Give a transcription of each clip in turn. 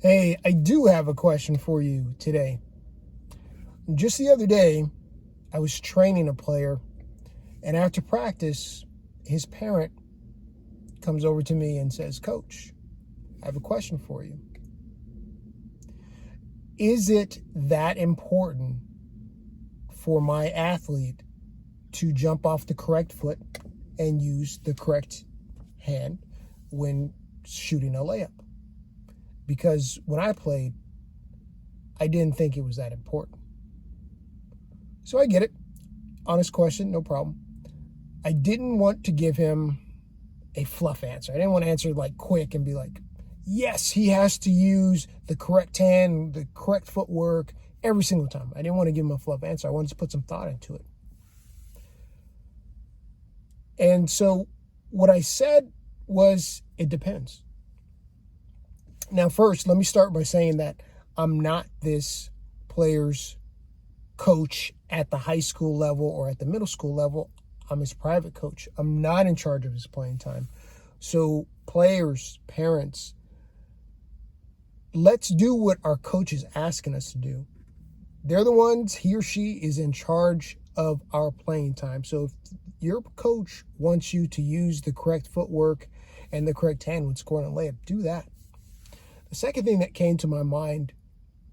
Hey, I do have a question for you today. Just the other day, I was training a player, and after practice, his parent comes over to me and says, "Coach, I have a question for you. Is it that important for my athlete to jump off the correct foot and use the correct hand when shooting a layup? Because when I played, I didn't think it was that important." So I get it. Honest question, no problem. I didn't want to give him a fluff answer. I didn't want to answer like quick and be like, yes, he has to use the correct hand, the correct footwork every single time. I didn't want to give him a fluff answer. I wanted to put some thought into it. And so what I said was, it depends. Now, first, let me start by saying that I'm not this player's coach at the high school level or at the middle school level. I'm his private coach. I'm not in charge of his playing time. So players, parents, let's do what our coach is asking us to do. They're the ones, he or she is in charge of our playing time. So if your coach wants you to use the correct footwork and the correct hand when scoring a layup, do that. The second thing that came to my mind,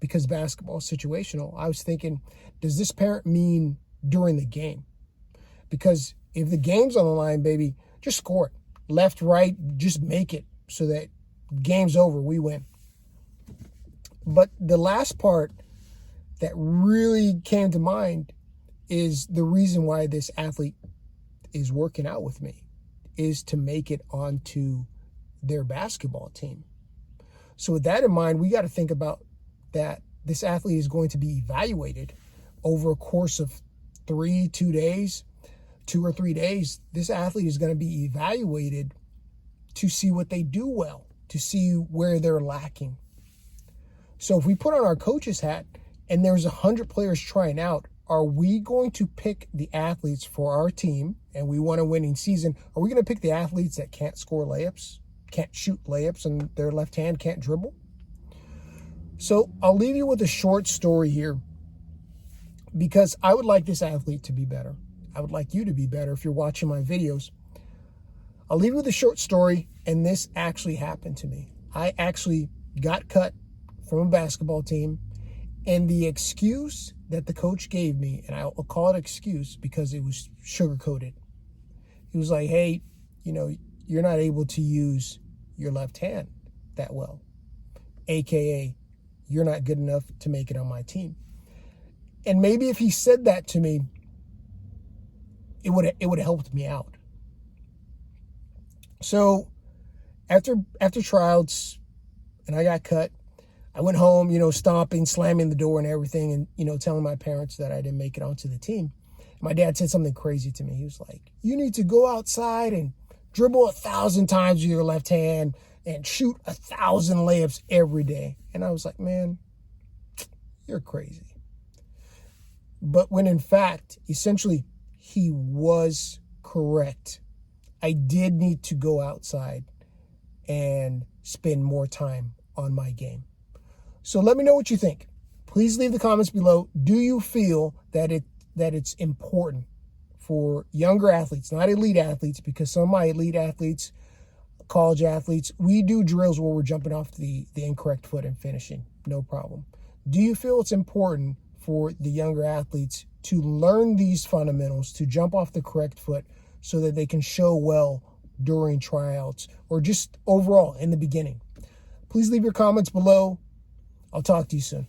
because basketball is situational, I was thinking, does this parent mean during the game? Because if the game's on the line, baby, just score it. Left, right, just make it so that game's over, we win. But the last part that really came to mind is the reason why this athlete is working out with me is to make it onto their basketball team. So with that in mind, we got to think about that this athlete is going to be evaluated over a course of 2 days, 2 or 3 days. This athlete is going to be evaluated to see what they do well, to see where they're lacking. So if we put on our coach's hat and there's 100 players trying out, are we going to pick the athletes for our team and we want a winning season? Are we going to pick the athletes that can't score layups, can't shoot layups, and their left hand can't dribble? So I'll leave you with a short story here, because I would like this athlete to be better. I would like you to be better if you're watching my videos. I'll leave you with a short story, and this actually happened to me. I actually got cut from a basketball team, and the excuse that the coach gave me, and I'll call it excuse because it was sugar-coated. He was like, hey, you're not able to use your left hand that well, AKA you're not good enough to make it on my team. And maybe if he said that to me, it would have helped me out. So after tryouts and I got cut, I went home, stomping, slamming the door and everything, and, telling my parents that I didn't make it onto the team. My dad said something crazy to me. He was like, you need to go outside and dribble 1,000 times with your left hand and shoot 1,000 layups every day. And I was like, man, you're crazy. But when in fact, essentially, he was correct. I did need to go outside and spend more time on my game. So let me know what you think. Please leave the comments below. Do you feel that it's important for younger athletes, not elite athletes, because some of my elite athletes, college athletes, we do drills where we're jumping off the incorrect foot and finishing, no problem. Do you feel it's important for the younger athletes to learn these fundamentals, to jump off the correct foot so that they can show well during tryouts or just overall in the beginning? Please leave your comments below. I'll talk to you soon.